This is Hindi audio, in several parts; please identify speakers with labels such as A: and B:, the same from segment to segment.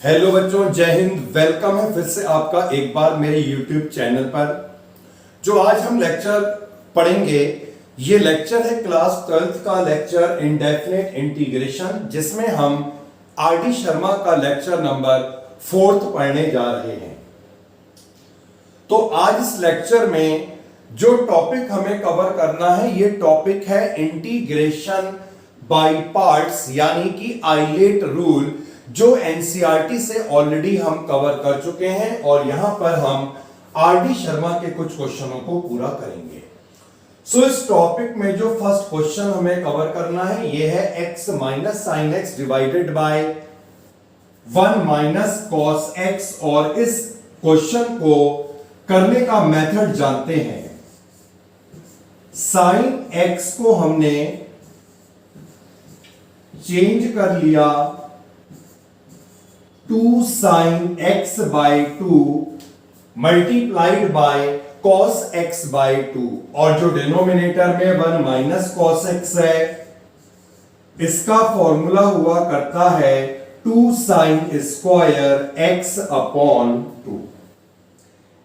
A: हेलो बच्चों, जय हिंद। वेलकम है फिर से आपका एक बार मेरे YouTube चैनल पर। जो आज हम लेक्चर पढ़ेंगे, ये लेक्चर है क्लास 12th का लेक्चर इंडेफिनिट इंटीग्रेशन, जिसमें हम आर.डी. शर्मा का लेक्चर नंबर 4th पढ़ने जा रहे हैं। तो आज इस लेक्चर में जो टॉपिक हमें कवर करना है, ये टॉपिक है इंटीग्रेशन बाय पार्ट्स, यानी कि आइलेट रूल, जो एनसीईआरटी से ऑलरेडी हम कवर कर चुके हैं और यहां पर हम आर.डी. शर्मा के कुछ क्वेश्चनों को पूरा करेंगे। सो इस टॉपिक में जो फर्स्ट क्वेश्चन हमें कवर करना है, ये है x minus sine x divided by 1 minus cos x. और इस क्वेश्चन को करने का मेथड जानते हैं। साइन एक्स को हमने चेंज कर लिया 2 sine x by 2 multiplied by cos x by 2, और जो डिनोमिनेटर में 1 माइनस कॉस एक्स है, इसका फॉर्मूला हुआ करता है 2 साइन स्क्वायर एक्स अपॉन 2।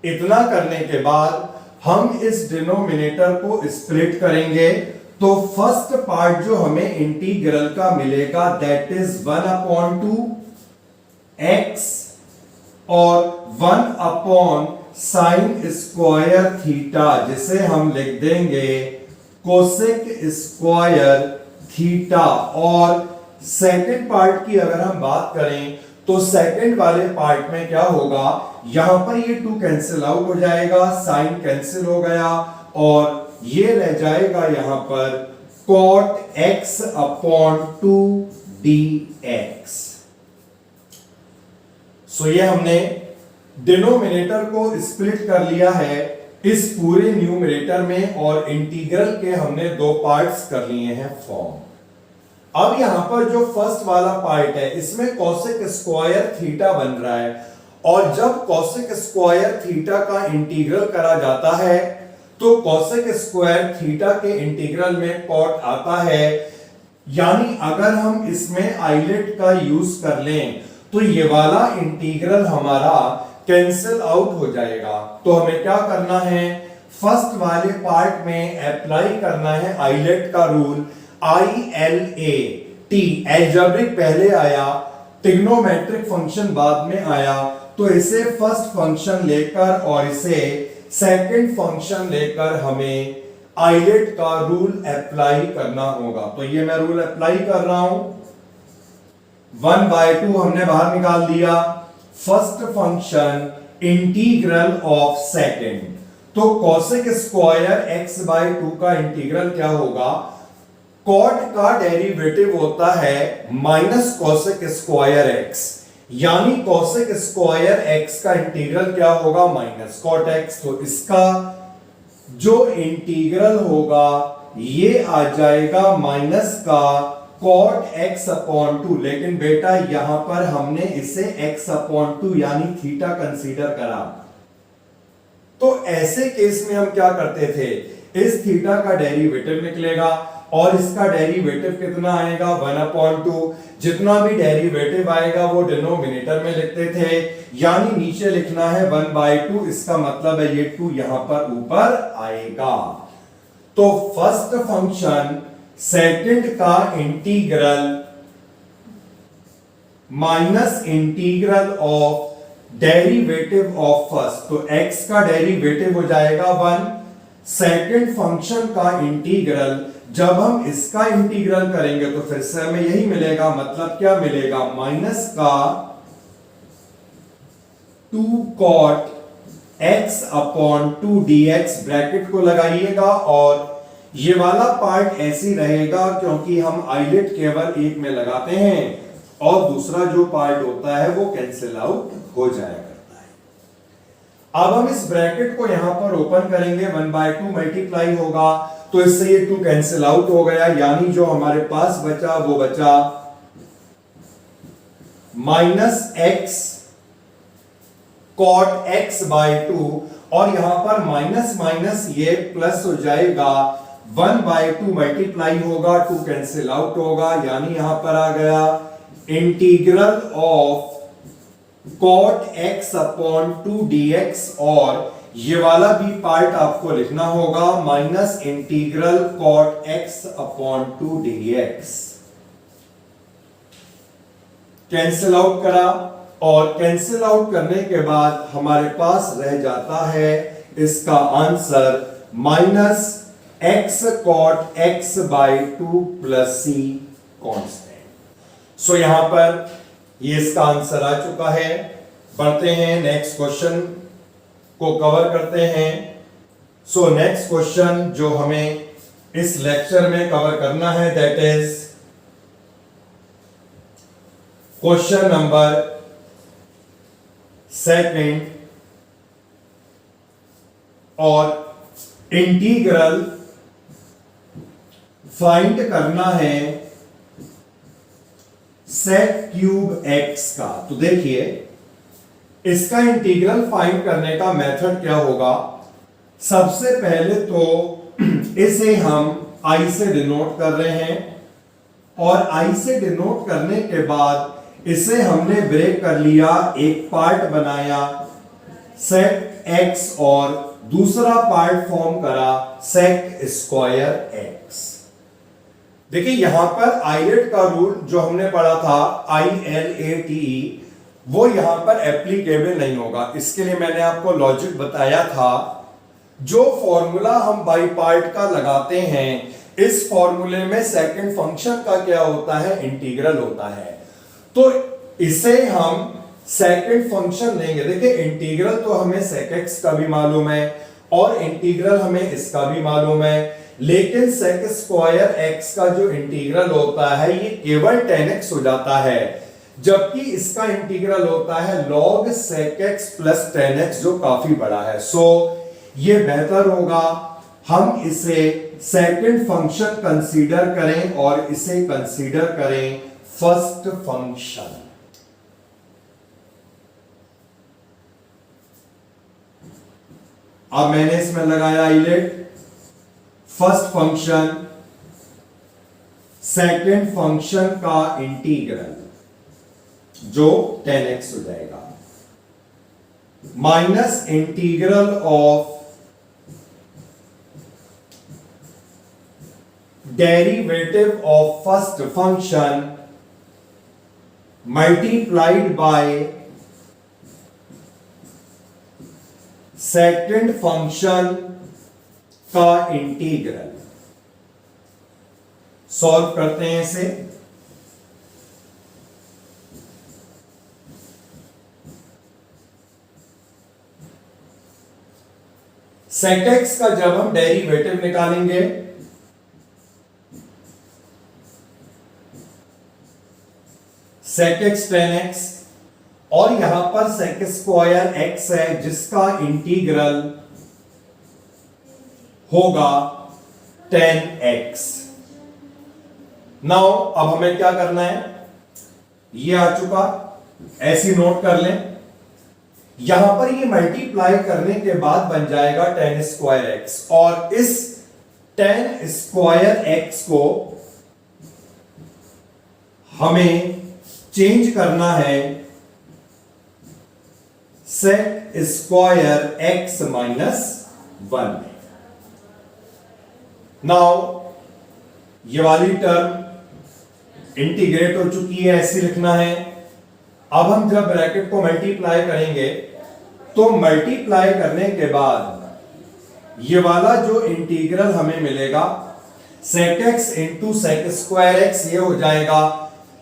A: इतना करने के बाद हम इस डिनोमिनेटर को स्प्लिट करेंगे, तो फर्स्ट पार्ट जो हमें इंटीग्रल का मिलेगा दैट इज 1 अपॉन 2 एक्स और 1 अपॉन साइन स्क्वायर थीटा, जिसे हम लिख देंगे कोसेक स्क्वायर थीटा। और सेकंड पार्ट की अगर हम बात करें, तो सेकंड वाले पार्ट में क्या होगा, यहां पर ये 2 कैंसिल आउट हो जाएगा, साइन कैंसिल हो गया और ये रह जाएगा यहां पर cot x अपॉन 2 dx। सो ये हमने डिनोमिनेटर को स्प्लिट कर लिया है इस पूरे न्यूमरेटर में, और इंटीग्रल के हमने 2 पार्ट्स कर लिए हैं फॉर्म। अब यहां पर जो फर्स्ट वाला पार्ट है, इसमें कोसेक स्क्वायर थीटा बन रहा है, और जब कोसेक स्क्वायर थीटा का इंटीग्रल करा जाता है, तो कोसेक स्क्वायर थीटा के इंटीग्रल में कॉट आता है। यानी अगर हम इसमें आइलेट का यूज कर लें, तो ये वाला इंटीग्रल हमारा कैंसिल आउट हो जाएगा। तो हमें क्या करना है, फर्स्ट वाले पार्ट में अप्लाई करना है आइलेट का रूल, ILAT। एल्जेब्रिक पहले आया, ट्रिग्नोमेट्रिक फंक्शन बाद में आया, तो इसे फर्स्ट फंक्शन लेकर और इसे सेकंड फंक्शन लेकर हमें आइलेट का रूल अप्लाई करना होगा। तो ये मैं रूल अप्लाई कर रहा हूं। 1/2 हमने बाहर निकाल दिया, first function integral of second, तो कोसेक स्क्वायर x बाय 2 का इंटीग्रल क्या होगा, कॉट का डेरिवेटिव होता है माइनस कोसेक स्क्वायर x, यानी कोसेक स्क्वायर x का इंटीग्रल क्या होगा, माइनस कॉट x। तो इसका जो इंटीग्रल होगा ये आ जाएगा माइनस का कॉट x अपॉन 2। लेकिन बेटा यहां पर हमने इसे x अपॉन 2 यानी थीटा कंसीडर करा, तो ऐसे केस में हम क्या करते थे, इस थीटा का डेरिवेटिव निकलेगा और इसका डेरिवेटिव कितना आएगा, 1 अपॉन 2। जितना भी डेरिवेटिव आएगा वो डिनोमिनेटर में लिखते थे, यानी नीचे लिखना है 1/2, इसका मतलब है ये 2 यहां पर ऊपर आएगा। तो फर्स्ट फंक्शन सेकंड का integral minus integral of derivative of first, तो x का डेरिवेटिव हो जाएगा 1, सेकंड फंक्शन का इंटीग्रल, जब हम इसका इंटीग्रल करेंगे तो फिर से हमें यही मिलेगा, मतलब क्या मिलेगा, माइनस का 2 cot x upon 2 dx। Bracket को लगाइएगा और ये वाला पार्ट ऐसे रहेगा, क्योंकि हम आइलेट केवल एक में लगाते हैं और दूसरा जो पार्ट होता है वो कैंसिल आउट हो जाया करता है। अब हम इस ब्रैकेट को यहां पर ओपन करेंगे, 1/2 मल्टीप्लाई होगा, तो इससे ये 2 कैंसिल आउट हो गया, यानी जो हमारे पास बचा वो बचा minus x cot x by 2, और यहां पर माइनस माइनस ये प्लस हो जाएगा, 1/2 मल्टीप्लाई होगा, 2 कैंसिल आउट होगा, यानी यहां पर आ गया integral of cot x upon 2 dx, और ये वाला भी पार्ट आपको लिखना होगा minus integral cot x upon 2 dx। Cancel out करा, और कैंसिल आउट करने के बाद हमारे पास रह जाता है इसका answer minus x cot x by 2 plus c constant. So यहां पर ये इसका आंसर आ चुका है। बढ़ते हैं नेक्स्ट क्वेश्चन को कवर करते हैं। सो नेक्स्ट क्वेश्चन जो हमें इस लेक्चर में कवर करना है that is question number second, और इंटीग्रल फाइंड करना है sec क्यूब x का। तो देखिए इसका इंटीग्रल फाइंड करने का मेथड क्या होगा। सबसे पहले तो इसे हम I से डिनोट कर रहे हैं, और I से डिनोट करने के बाद इसे हमने ब्रेक कर लिया, एक पार्ट बनाया sec x और दूसरा पार्ट फॉर्म करा sec स्क्वायर x। देखिए यहां पर आईलेट का रूल जो हमने पढ़ा था ILATE, वो यहां पर एप्लीकेबल नहीं होगा। इसके लिए मैंने आपको लॉजिक बताया था। जो फॉर्मूला हम बाई पार्ट का लगाते हैं, इस फॉर्मूले में सेकंड फंक्शन का क्या होता है, इंटीग्रल होता है। तो इसे हम सेकंड फंक्शन लेंगे। देखिए इंटीग्रल तो हमें sec x का भी मालूम है और इंटीग्रल हमें इसका भी मालूम है, लेकिन sec स्क्वायर x का जो इंटीग्रल होता है ये केवल tan x हो जाता है, जबकि इसका इंटीग्रल होता है log sec x plus tan x जो काफी बड़ा है। सो ये बेहतर होगा हम इसे सेकंड फंक्शन कंसीडर करें और इसे कंसीडर करें फर्स्ट फंक्शन। अब मैंने इसमें लगाया ILATE, first function second function का इंटीग्रल जो 10x हो जाएगा, minus integral of derivative of first function multiplied by second function का इंटीग्रल। सॉल्व करते हैं इसे। sec x का जब हम डेरिवेटिव निकालेंगे sec x tan x, और यहां पर sec स्क्वायर x है जिसका इंटीग्रल होगा tan x। नाउ अब हमें क्या करना है, ये आ चुका, ऐसी नोट कर लें। यहां पर ये मल्टीप्लाई करने के बाद बन जाएगा tan स्क्वायर x, और इस tan स्क्वायर x को हमें चेंज करना है sec स्क्वायर x माइनस 1 में। नाउ ये वाली टर्म इंटीग्रेट हो चुकी है, ऐसी लिखना है। अब हम जब ब्रैकेट को मल्टीप्लाई करेंगे तो मल्टीप्लाई करने के बाद ये वाला जो इंटीग्रल हमें मिलेगा sec x into sec square x, ये हो जाएगा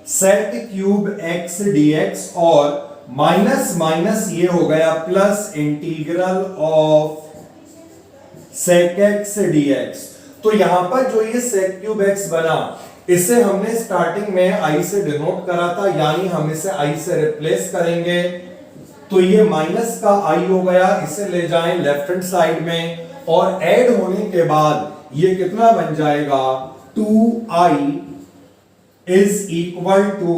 A: sec क्यूब x dx, और माइनस माइनस ये हो गया plus integral of sec x dx। तो यहां पर जो ये sec क्यूब x बना, इसे हमने स्टार्टिंग में i से डिनोट करा था, यानी हम इसे i से रिप्लेस करेंगे। तो ये माइनस का i हो गया, इसे ले जाएं लेफ्ट हैंड साइड में, और ऐड होने के बाद ये कितना बन जाएगा, 2i is equal to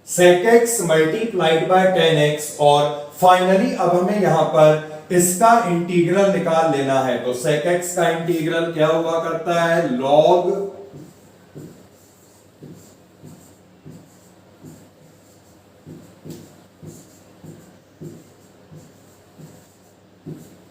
A: sec x multiplied by tan x, और फाइनली अब हमें यहां पर इसका इंटीग्रल निकाल लेना है। तो sec x का इंटीग्रल क्या हुआ करता है, log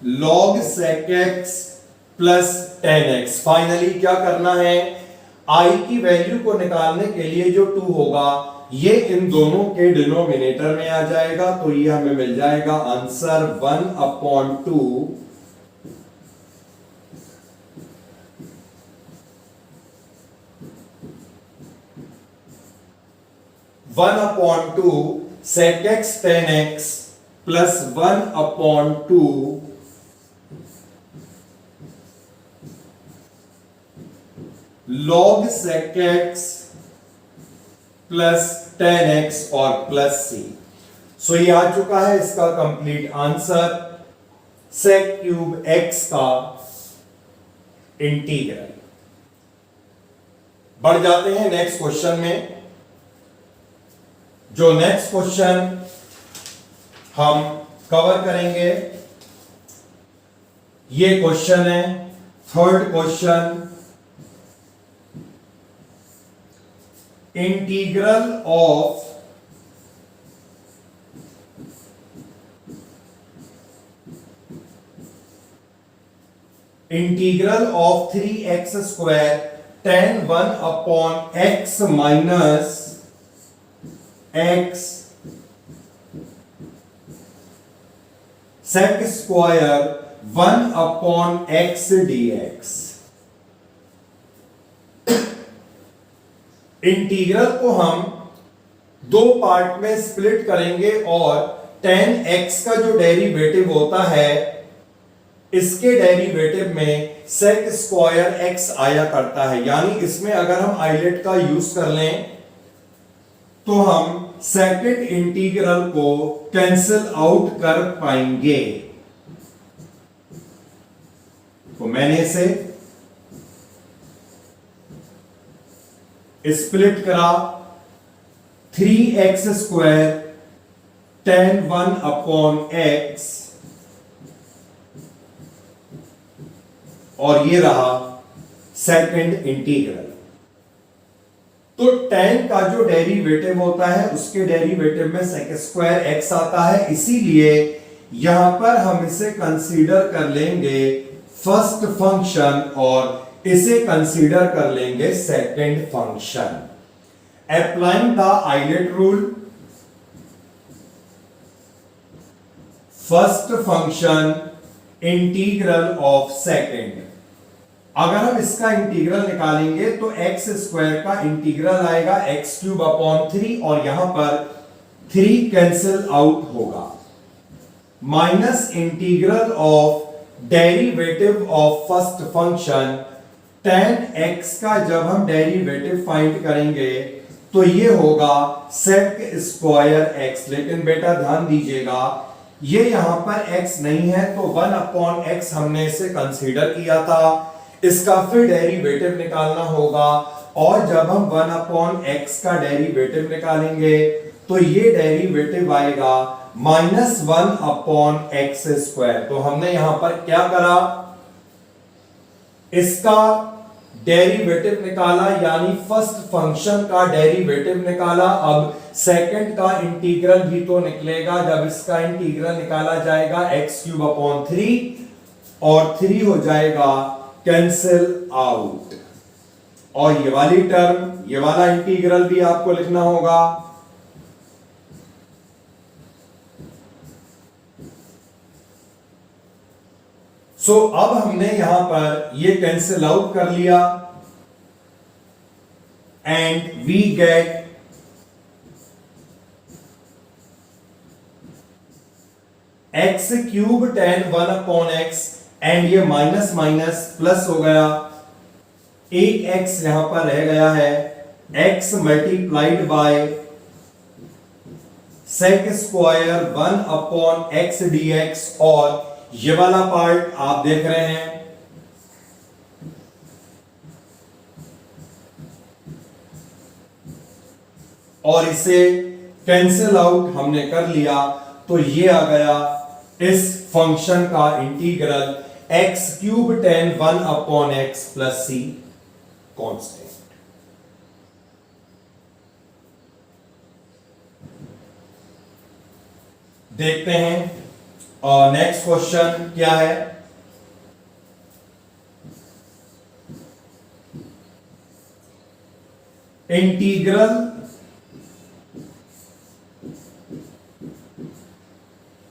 A: log sec x plus tan x। Finally क्या करना है, i की वैल्यू को निकालने के लिए जो 2 होगा ये इन दोनों के डिनोमिनेटर में आ जाएगा, तो ये हमें मिल जाएगा answer 1/2 1/2 sec x tan x plus 1/2 log sec x plus tan x और प्लस c। सो ये आ चुका है इसका complete answer, sec cube x का इंटीग्रल। बढ़ जाते हैं नेक्स्ट क्वेश्चन में। जो नेक्स्ट क्वेश्चन हम कवर करेंगे ये क्वेश्चन है third question, integral of integral of 3x square tan 1/x minus x sec square 1/x dx। Integral को हम दो पार्ट में स्प्लिट करेंगे और tan x का जो डेरिवेटिव होता है इसके डेरिवेटिव में sec स्क्वायर x आया करता है, यानी इसमें अगर हम आइलेट का यूज कर लें तो हम सेकंड इंटीग्रल को कैंसिल आउट कर पाएंगे। तो मैंने इसे स्प्लिट करा 3x स्क्वायर tan 1/x और ये रहा सेकंड इंटीग्रल। तो tan का जो डेरिवेटिव होता है उसके डेरिवेटिव में sec स्क्वायर x आता है, इसीलिए यहां पर हम इसे कंसीडर कर लेंगे फर्स्ट फंक्शन और इसे कंसीडर कर लेंगे second function. Applying the ILATE rule, first function integral of second. अगर हम इसका इंटीग्रल निकालेंगे तो x स्क्वायर का इंटीग्रल आएगा x³ और यहां पर 3 कैंसिल आउट होगा, minus integral of derivative of first function tan x का जब हम डेरिवेटिव फाइंड करेंगे तो ये होगा sec स्क्वायर x। लेकिन बेटा ध्यान दीजिएगा ये यहां पर x नहीं है तो 1/x हमने इसे कंसीडर किया था, इसका फिर डेरिवेटिव निकालना होगा और जब हम 1/x का डेरिवेटिव निकालेंगे तो ये डेरिवेटिव आएगा -1/x स्क्वायर। तो हमने यहां पर क्या करा, इसका डेरिवेटिव निकाला यानी फर्स्ट फंक्शन का डेरिवेटिव निकाला। अब सेकंड का इंटीग्रल भी तो निकलेगा, जब इसका इंटीग्रल निकाला जाएगा x³ और 3 हो जाएगा कैंसिल आउट, और ये वाली टर्म ये वाला इंटीग्रल भी आपको लिखना होगा। सो अब हमने यहां पर ये कैंसिल आउट कर लिया and we get x³ tan 1/x and ये माइनस माइनस प्लस हो गया, एक x यहां पर रह गया है, x multiplied bye sec square 1/x dx और ये वाला पार्ट आप देख रहे हैं और इसे कैंसिल आउट हमने कर लिया तो ये आ गया इस फंक्शन का integral x³ tan 1/x plus c constant. देखते हैं और नेक्स्ट क्वेश्चन क्या है? Integral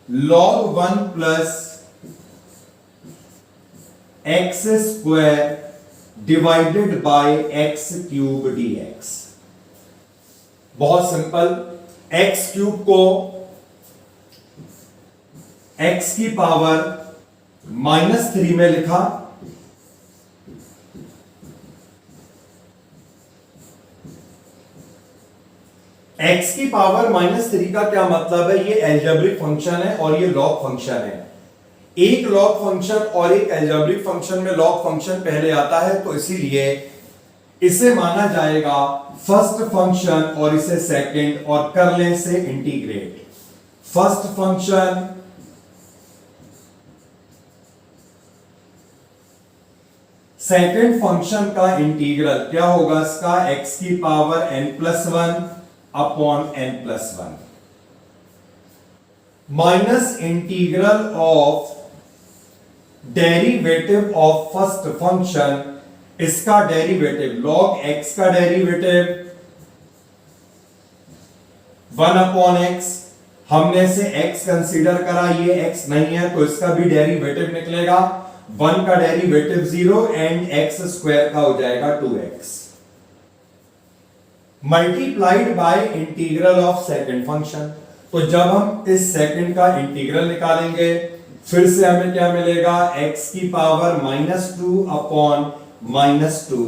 A: log 1 plus x square divided by x cube dx। बहुत सिंपल, एक्स क्यूब को एक्स की पावर -3 में लिखा, एक्स की पावर -3 का क्या मतलब है? ये एल्जेब्रिक फंक्शन है और ये लॉग फंक्शन है। एक लॉग फंक्शन और एक एल्जेब्रिक फंक्शन में लॉग फंक्शन पहले आता है, तो इसीलिए इसे माना जाएगा फर्स्ट फंक्शन और इसे सेकंड, और करने से integrate. First function second function का इंटीग्रल क्या होगा? इसका x की power n+1 upon n+1 minus integral of derivative of first function, इसका डेरिवेटिव log x का डेरिवेटिव 1 अपॉन x, हमने से x कंसीडर करा, ये x नहीं है तो इसका भी डेरिवेटिव निकलेगा, 1 का डेरिवेटिव 0 एंड x स्क्वायर का हो जाएगा 2x, multiplied by integral of second function. तो जब हम इस सेकंड का इंटीग्रल निकालेंगे, फिर से हमें क्या मिलेगा? x की पावर -2 अपॉन -2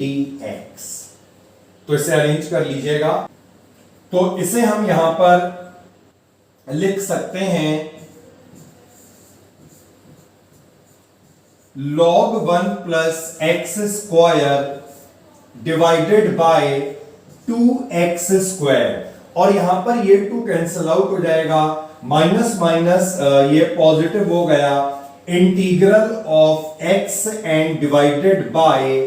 A: dx। तो इसे अरेंज कर लीजिएगा। तो इसे हम यहां पर लिख सकते हैं log 1 plus x square divided by 2x square, और यहां पर ये 2 कैंसिल आउट हो जाएगा, माइनस माइनस ये पॉजिटिव हो गया, integral of x and divided by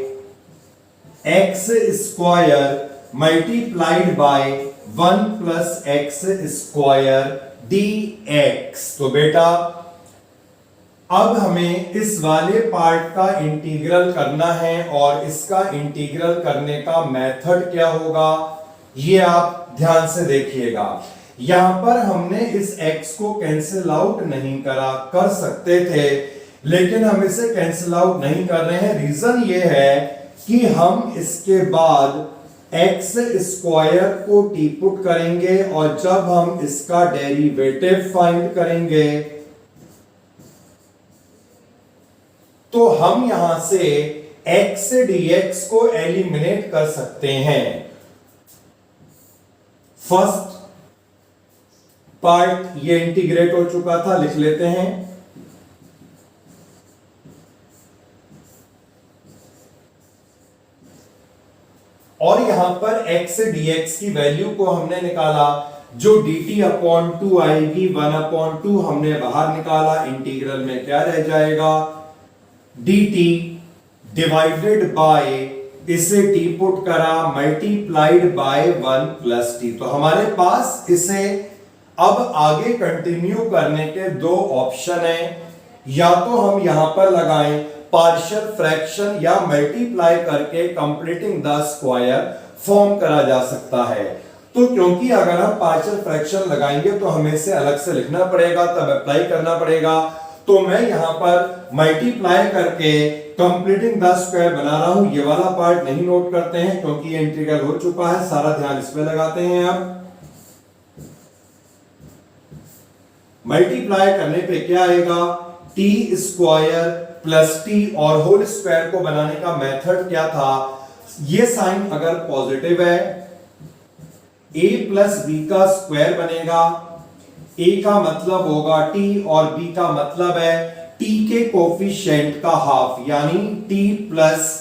A: x square multiplied by 1 plus x square dx। तो बेटा अब हमें इस वाले पार्ट का इंटीग्रल करना है, और इसका इंटीग्रल करने का मेथड क्या होगा ये आप ध्यान से देखिएगा। यहां पर हमने इस x को कैंसिल आउट नहीं करा, कर सकते थे, लेकिन हम इसे कैंसिल आउट नहीं कर रहे हैं। रीजन ये है कि हम इसके बाद एक्स स्क्वायर को टी पुट करेंगे, और जब हम इसका डेरिवेटिव फाइंड करेंगे तो हम यहां से x dx को एलिमिनेट कर सकते हैं। फर्स्ट पार्ट ये इंटीग्रेट हो चुका था, लिख लेते हैं। और यहां पर x dx की वैल्यू को हमने निकाला, जो dt अपॉन 2 आएगी, 1 अपॉन 2 हमने बाहर निकाला, इंटीग्रल में क्या रह जाएगा? dt डिवाइडेड बाय, इसे t पुट करा, मल्टीप्लाइड बाय 1 प्लस t। तो हमारे पास इसे अब आगे कंटिन्यू करने के 2 ऑप्शन हैं, या तो हम यहां पर लगाएं पार्शियल फ्रैक्शन, या मल्टीप्लाई करके कंप्लीटिंग द स्क्वायर फॉर्म करा जा सकता है। तो क्योंकि अगर हम पार्शियल फ्रैक्शन लगाएंगे तो हमें इसे अलग से लिखना पड़ेगा, तब अप्लाई करना पड़ेगा, तो मैं यहां पर मल्टीप्लाई करके कंप्लीटिंग द स्क्वायर बना रहा हूं। ये वाला पार्ट नहीं नोट करते हैं क्योंकि ये इंटीग्रल हो चुका है, सारा ध्यान इसमें लगाते हैं। अब मल्टीप्लाई करने पे क्या आएगा? टी स्क्वायर प्लस टी, और होल स्क्वायर को बनाने का मेथड क्या था? ये साइन अगर पॉजिटिव है, a प्लस बी का स्क्वायर बनेगा, a का मतलब होगा t और b का मतलब है t के कोफिशिएंट का हाफ, यानी t प्लस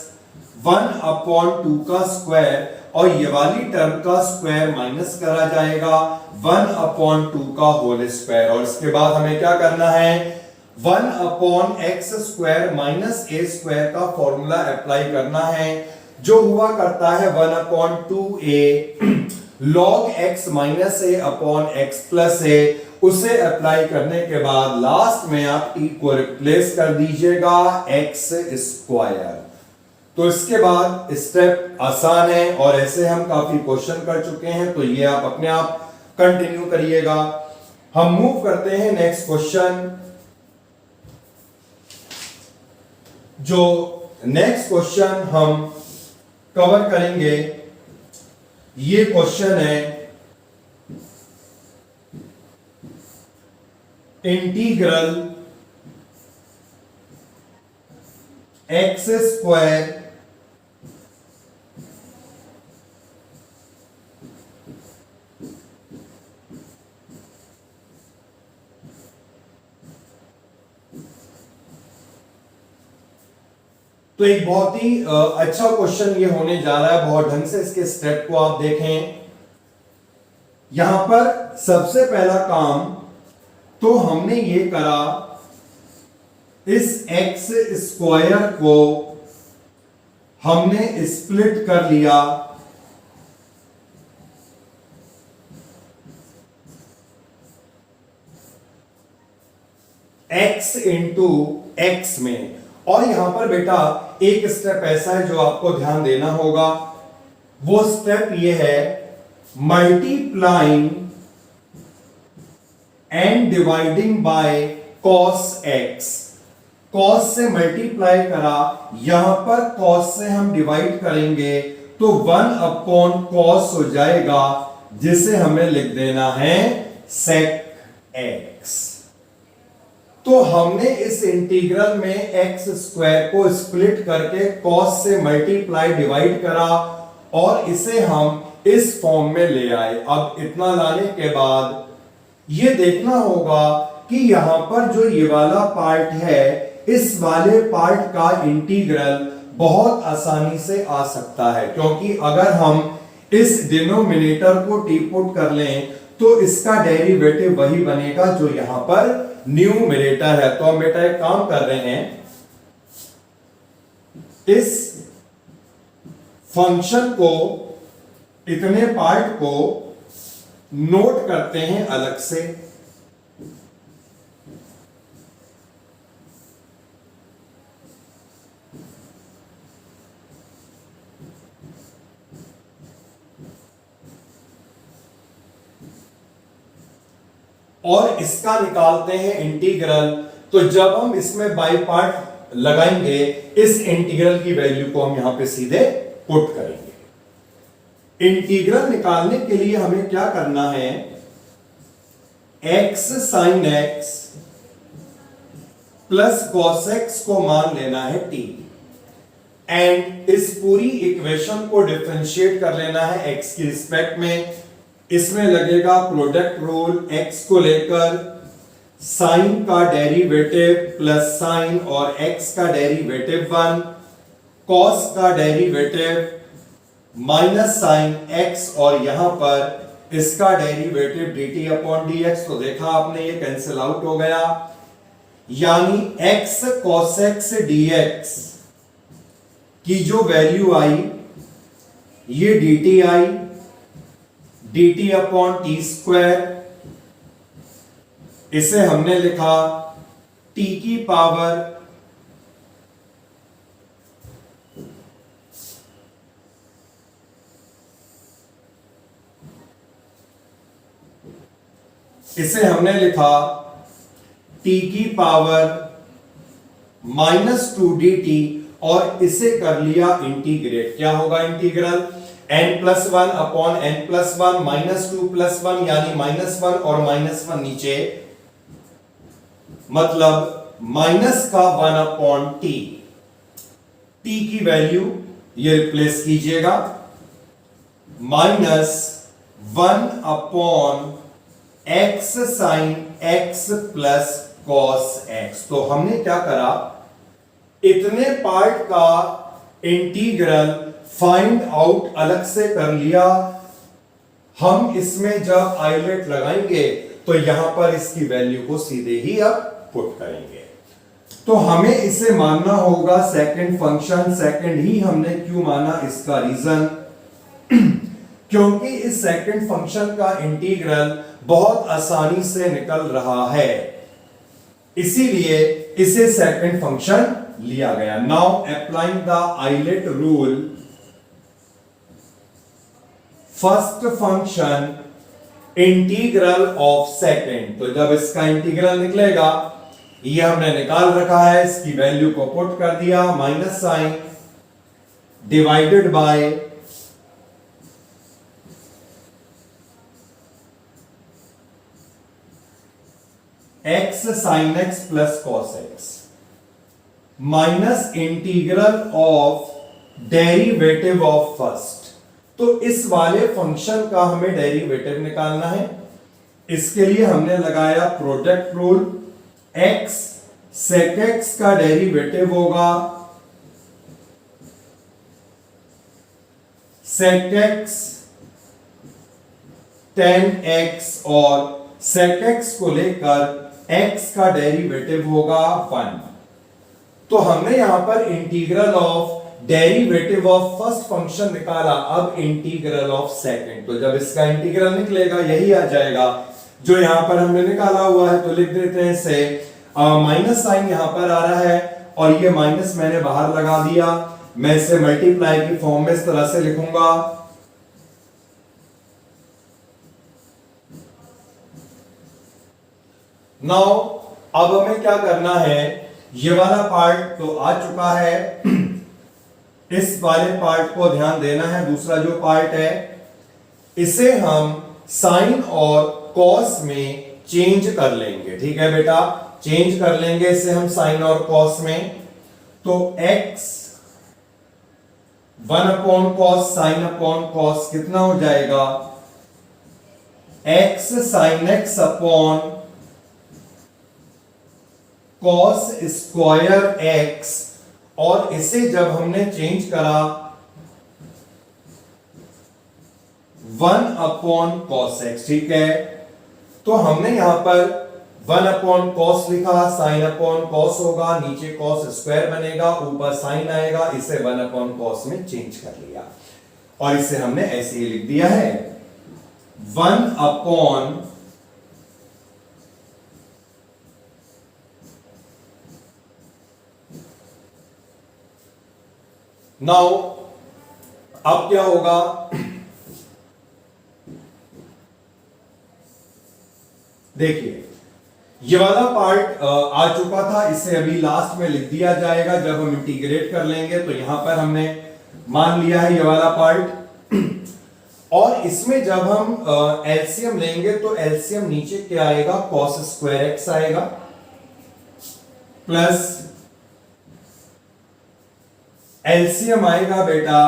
A: 1 अपॉन 2 का स्क्वायर, और ये वाली टर्म का स्क्वायर माइनस करा जाएगा 1 अपॉन 2 का होल स्क्वायर। और इसके बाद हमें क्या करना है? 1 upon x square minus a square का फॉर्मूला अप्लाई करना है, जो हुआ करता है 1 upon 2a log x minus a upon x plus a, उसे अप्लाई करने के बाद लास्ट में आप t को रिप्लेस कर दीजिएगा x स्क्वायर। तो इसके बाद स्टेप आसान है और ऐसे हम काफी क्वेश्चन कर चुके हैं, तो ये आप अपने आप कंटिन्यू करिएगा। हम मूव करते हैं नेक्स्ट क्वेश्चन। जो नेक्स्ट क्वेश्चन हम कवर करेंगे ये क्वेश्चन है इंटीग्रल एक्स स्क्वायर तो एक बहुत ही अच्छा क्वेश्चन ये होने जा रहा है। बहुत ढंग से इसके स्टेप को आप देखें। यहां पर सबसे पहला काम तो हमने ये करा, इस एक्स स्क्वायर को हमने स्प्लिट कर लिया x इंटू एक्स में। और यहां पर बेटा एक स्टेप ऐसा है जो आपको ध्यान देना होगा, वो स्टेप ये है multiplying and dividing by cos x। cos से मल्टीप्लाई करा, यहां पर cos से हम डिवाइड करेंगे तो 1 अपॉन cos हो जाएगा, जिसे हमें लिख देना है sec x। तो हमने इस इंटीग्रल में एक्स स्क्वायर को स्प्लिट करके cos से मल्टीप्लाई डिवाइड करा और इसे हम इस फॉर्म में ले आए। अब इतना लाने के बाद ये देखना होगा कि यहां पर जो ये वाला पार्ट है, इस वाले पार्ट का इंटीग्रल बहुत आसानी से आ सकता है, क्योंकि अगर हम इस डिनोमिनेटर को टी पुट कर लें तो इसका डेरिवेटिव वही बनेगा जो यहां पर न्यूमरेटर है। तो हम बेटा एक काम कर रहे हैं, इस फंक्शन को, इतने पार्ट को नोट करते हैं अलग से। और इसका निकालते हैं इंटीग्रल। तो जब हम इसमें बाई पार्ट लगाएंगे, इस इंटीग्रल की वैल्यू को हम यहां पे सीधे पुट करेंगे। इंटीग्रल निकालने के लिए हमें क्या करना है, x sin x plus cos x को मान लेना है t, एंड इस पूरी इक्वेशन को डिफरेंशिएट कर लेना है x की रिस्पेक्ट में। इसमें लगेगा प्रोडक्ट रूल, x को लेकर साइन का डेरिवेटिव प्लस साइन और x का डेरिवेटिव 1, cos का डेरिवेटिव माइनस साइन x और यहां पर इसका डेरिवेटिव dt अपॉन dx। तो देखा आपने ये कैंसिल आउट हो गया, यानी x cos x dx की जो वैल्यू आई ये dt आई, dt अपॉन टी स्क्वायर, इसे हमने लिखा t की पावर t की पावर -2dt और इसे कर लिया इंटीग्रेट। क्या होगा इंटीग्रल, n+1 अपॉन n+1 -2+1 यानी -1 और -1 नीचे, मतलब माइनस का 1 अपॉन टी। टी की वैल्यू ये रिप्लेस कीजिएगा, -1 upon x sine x plus cos x। तो हमने क्या करा, इतने पार्ट का इंटीग्रल फाइंड आउट अलग से कर लिया। हम इसमें जब आइलेट लगाएंगे तो यहां पर इसकी वैल्यू को सीधे ही अब पुट करेंगे। तो हमें इसे मानना होगा सेकंड फंक्शन। सेकंड ही हमने क्यों माना, इसका रीजन क्योंकि इस सेकंड फंक्शन का इंटीग्रल बहुत आसानी से निकल रहा है, इसीलिए इसे सेकंड फंक्शन लिया गया। Now applying the ILATE rule, first function integral of second, तो जब इसका इंटीग्रल निकलेगा, ये हमने निकाल रखा है, इसकी वैल्यू को पुट कर दिया, minus sine divided by x sine x plus cos x minus integral of derivative of first. तो इस वाले फंक्शन का हमें डेरिवेटिव निकालना है, इसके लिए हमने लगाया product rule. x sec x का डेरिवेटिव होगा sec x tan x और sec x को लेकर x का डेरिवेटिव होगा 1। तो हमने यहां पर integral of derivative of first function निकाला, अब इंटीग्रल ऑफ सेकंड। तो जब इसका इंटीग्रल निकलेगा यही आ जाएगा जो यहां पर हमने निकाला हुआ है। तो लिख देते हैं इसे, माइनस साइन यहां पर आ रहा है और ये माइनस मैंने बाहर लगा दिया, मैं इसे मल्टीप्लाई की फॉर्म में इस तरह से लिखूंगा। नाउ अब हमें क्या करना है, ये वाला पार्ट तो आ चुका है, इस वाले पार्ट को ध्यान देना है। दूसरा जो पार्ट है इसे हम साइन और कॉस में चेंज कर लेंगे, ठीक है बेटा, चेंज कर लेंगे इसे हम साइन और कॉस में। तो x 1 upon cos sine upon cos कितना हो जाएगा, x sine x upon cos square x, और इसे जब हमने चेंज करा 1 अपॉन कॉस एक्स, ठीक है। तो हमने यहां पर 1 अपॉन कॉस लिखा, साइन अपॉन कॉस होगा, नीचे कॉस स्क्वायर बनेगा, ऊपर साइन आएगा, इसे 1 अपॉन कॉस में चेंज कर लिया और इसे हमने ऐसे ही लिख दिया है 1 अपॉन नाउ अब क्या होगा, देखिए ये वाला पार्ट आ चुका था, इसे अभी लास्ट में लिख दिया जाएगा जब हम इंटीग्रेट कर लेंगे। तो यहां पर हमने मान लिया है ये वाला पार्ट, और इसमें जब हम एलसीएम लेंगे तो एलसीएम नीचे क्या आएगा, कॉस स्क्वायर एक्स आएगा प्लस एलसीएम आएगा बेटा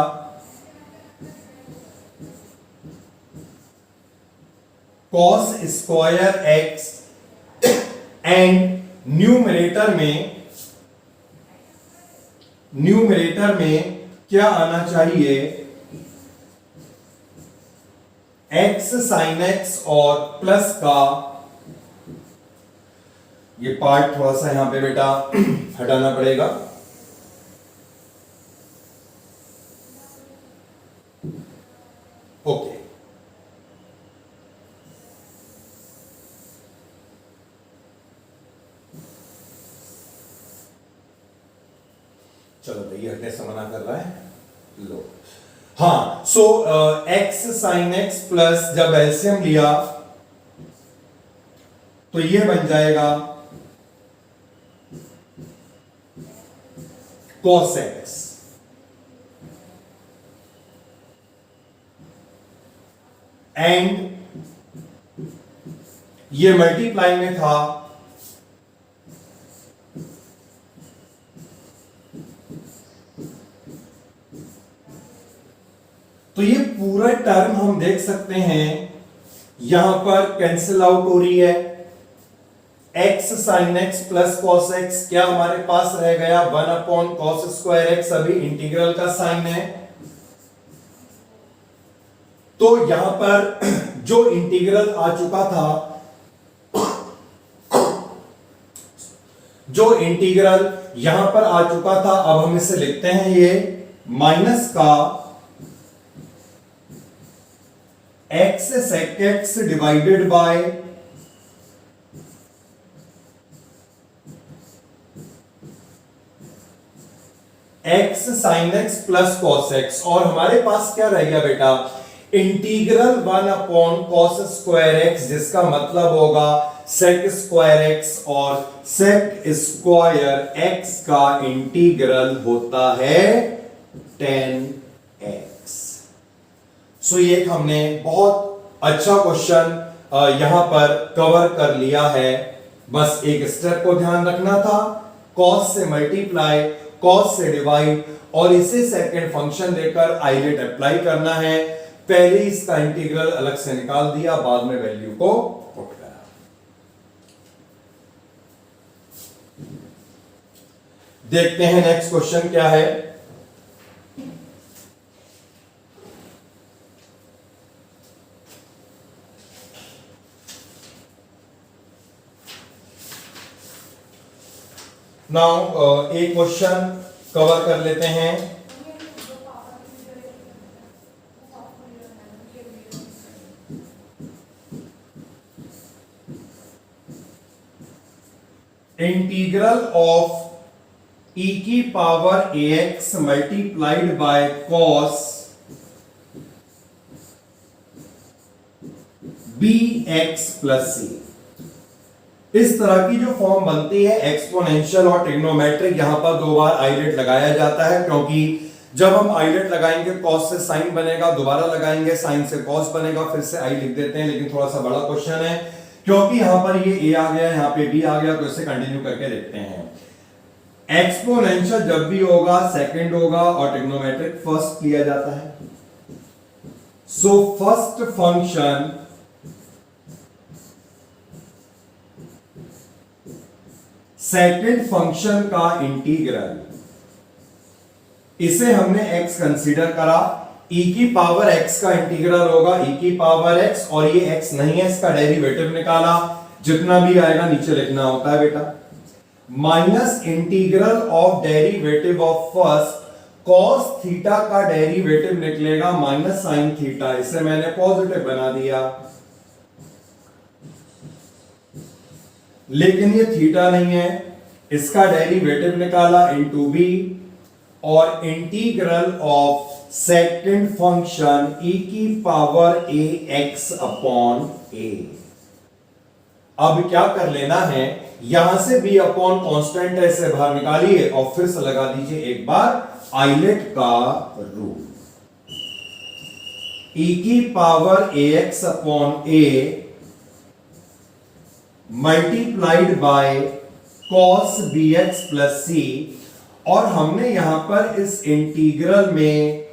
A: cos square x, and numerator में क्या आना चाहिए, एक्स साइन एक्स और प्लस का, ये पार्ट थोड़ा सा यहां पे बेटा हटाना पड़ेगा। ओके, चलो भाई हटने से मना कर रहा है, लो। हाँ, सो एक्स साइन एक्स प्लस जब एलसीएम लिया तो ये बन जाएगा कॉस एक्स, एंड ये मल्टीप्लाई में था तो ये पूरा टर्म हम देख सकते हैं यहां पर कैंसिल आउट हो रही है। X sine x plus cos x क्या हमारे पास रह गया, 1 अपॉन कॉस स्क्वायर एक्स, अभी इंटीग्रल का साइन है। तो यहां पर जो इंटीग्रल आ चुका था, जो इंटीग्रल यहां पर आ चुका था, अब हम इसे लिखते हैं ये माइनस का x sec x divided by x sin x plus cos x, और हमारे पास क्या रह गया बेटा, integral 1 upon cos square x, जिसका मतलब होगा sec स्क्वायर x, और sec स्क्वायर x का इंटीग्रल होता है tan x। सो ये हमने बहुत अच्छा क्वेश्चन यहां पर कवर कर लिया है। बस एक स्टेप को ध्यान रखना था, cos से मल्टीप्लाई, cos से डिवाइड, और इसे सेकंड फंक्शन देकर आइलेट अप्लाई करना है। पहले इसका इंटीग्रल अलग से निकाल दिया, बाद में वैल्यू को पुट करा। देखते हैं नेक्स्ट क्वेश्चन क्या है। नाउ एक क्वेश्चन कवर कर लेते हैं। इंटीग्रल ऑफ e की power ax multiplied by cos bx plus c। इस तरह की जो फॉर्म बनती है एक्सपोनेंशियल और ट्रिग्नोमेट्रिक, यहां पर दो बार आइलेट लगाया जाता है, क्योंकि जब हम आइलेट लगाएंगे cos से sin बनेगा, दोबारा लगाएंगे sin से cos बनेगा, फिर से i लिख देते हैं। लेकिन थोड़ा सा बड़ा क्वेश्चन है, क्योंकि यहां पर ये a आ गया, यहां पे b आ गया, तो इसे कंटिन्यू करके देखते हैं। एक्सपोनेंशियल जब भी होगा सेकंड होगा, और ट्रिग्नोमेट्रिक फर्स्ट लिया जाता है। So first function second function का इंटीग्रल, इसे हमने x कंसीडर करा, e की पावर x का इंटीग्रल होगा e की पावर x, और ये x नहीं है, इसका डेरिवेटिव निकाला, जितना भी आएगा नीचे लिखना होता है बेटा, minus integral of derivative of first cos theta का डेरिवेटिव निकलेगा माइनस साइन थीटा, इसे मैंने पॉजिटिव बना दिया, लेकिन ये थीटा नहीं है, इसका डेरिवेटिव निकाला इनटू b, और integral of second function e की पावर ax अपॉन a। अब क्या कर लेना है, यहां से b अपॉन कांस्टेंट है, इसे बाहर निकालिए और फिर से लगा दीजिए एक बार आइलेट का रूल। e की power ax upon a multiplied by cos bx plus c, और हमने यहां पर इस इंटीग्रल में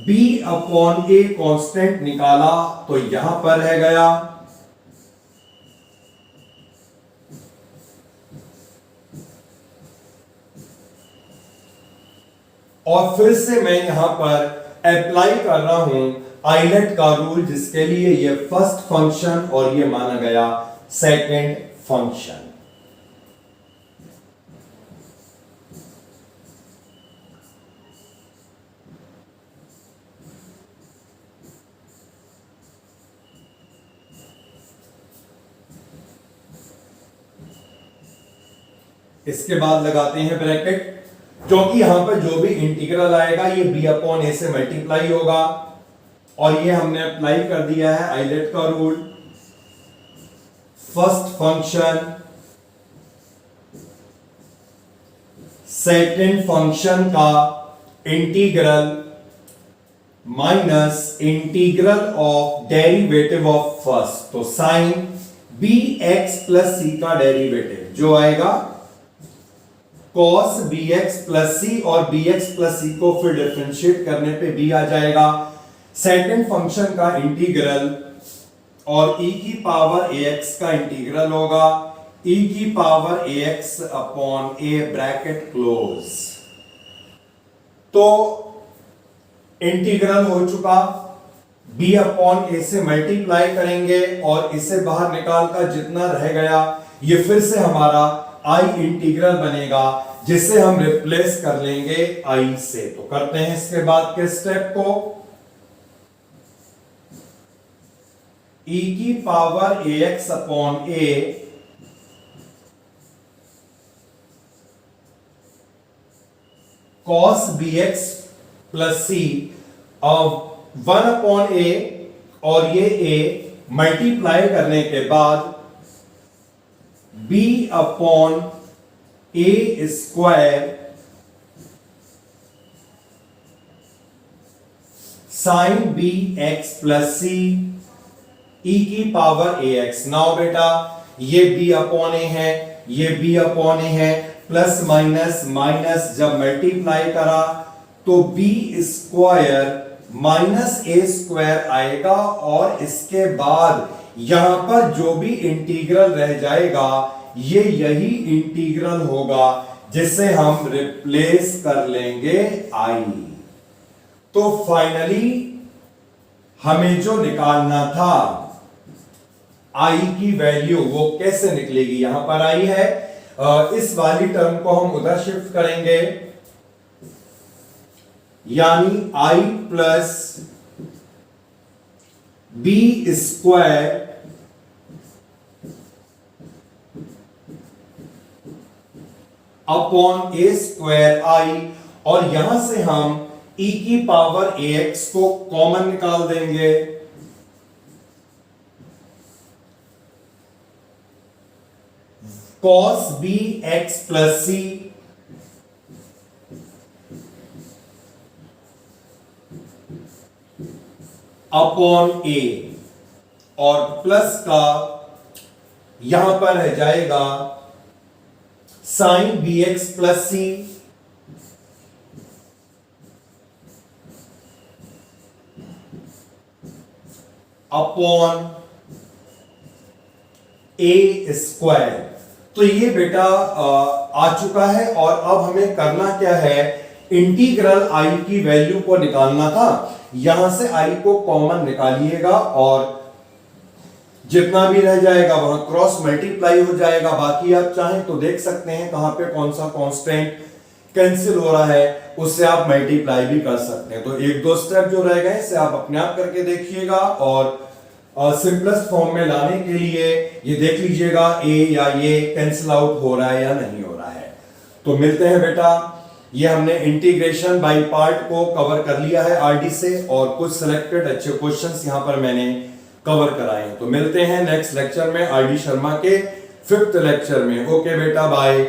A: b अपॉन a कांस्टेंट निकाला, तो यहां पर रह गया, और फिर से मैं यहां पर अप्लाई कर रहा हूं आइलेट का रूल, जिसके लिए ये फर्स्ट फंक्शन और ये माना गया सेकंड फंक्शन। इसके बाद लगाते हैं ब्रैकेट, क्योंकि यहां पर जो भी इंटीग्रल आएगा ये b अपॉन a से मल्टीप्लाई होगा, और ये हमने अप्लाई कर दिया है आइलेट का रूल। फर्स्ट फंक्शन सेकंड फंक्शन का integral minus integral of derivative of first, तो साइन bx प्लस c का डेरिवेटिव जो आएगा cos bx प्लस c, और bx प्लस c को फिर डिफरेंशिएट करने पे b आ जाएगा। सेकंड फंक्शन का इंटीग्रल और e की पावर ax का इंटीग्रल होगा e की power ax upon a bracket close. तो इंटीग्रल हो चुका, b अपॉन a से मल्टीप्लाई करेंगे और इसे बाहर निकालकर जितना रह गया ये फिर से हमारा i इंटीग्रल बनेगा, जिसे हम रिप्लेस कर लेंगे i से। तो करते हैं इसके बाद के स्टेप को। e की power ax upon a cos bx plus c, अब 1 अपॉन a और ये a मल्टीप्लाई करने के बाद b upon a square sine B X plus C E की पावर ए एक्स। नाउ बेटा ये b अपॉन ए है, ये b अपॉन ए है, प्लस माइनस माइनस जब मल्टीप्लाई करा तो b square minus a square आएगा और इसके बाद यहां पर जो भी इंटीग्रल रह जाएगा ये यही इंटीग्रल होगा जिसे हम रिप्लेस कर लेंगे आई। तो फाइनली हमें जो निकालना था आई की वैल्यू वो कैसे निकलेगी, यहां पर आई है, इस वाली टर्म को हम उधर शिफ्ट करेंगे, यानी आई plus B square upon A square आई, और यहां से हम e की पावर ax को कॉमन निकाल देंगे, cos bx plus c upon a, और प्लस का यहां पर रह जाएगा sine bx plus c upon A square. तो ये बेटा आ चुका है, और अब हमें करना क्या है, इंटीग्रल आई की वैल्यू को निकालना था। यहां से आई को कॉमन निकालिएगा और जितना भी रह जाएगा वहां क्रॉस मल्टीप्लाई हो जाएगा। बाकी आप चाहें तो देख सकते हैं कहां पे कौन सा कांस्टेंट कैंसिल हो रहा है, उससे आप मल्टीप्लाई भी कर सकते हैं। तो एक दो स्टेप जो रह गए इसे आप अपने आप करके देखिएगा, और सिंपलेस्ट फॉर्म में लाने के लिए ये देख लीजिएगा ए या ये कैंसिल आउट हो रहा है या नहीं हो रहा है। तो मिलते हैं बेटा, ये हमने इंटीग्रेशन बाय पार्ट को कवर कर लिया है आरडी से, और कुछ सिलेक्टेड अच्छे क्वेश्चंस यहां पर मैंने कवर कराए हैं। तो मिलते हैं नेक्स्ट लेक्चर में आरडी शर्मा के 5th लेक्चर में। ओके बेटा, बाय।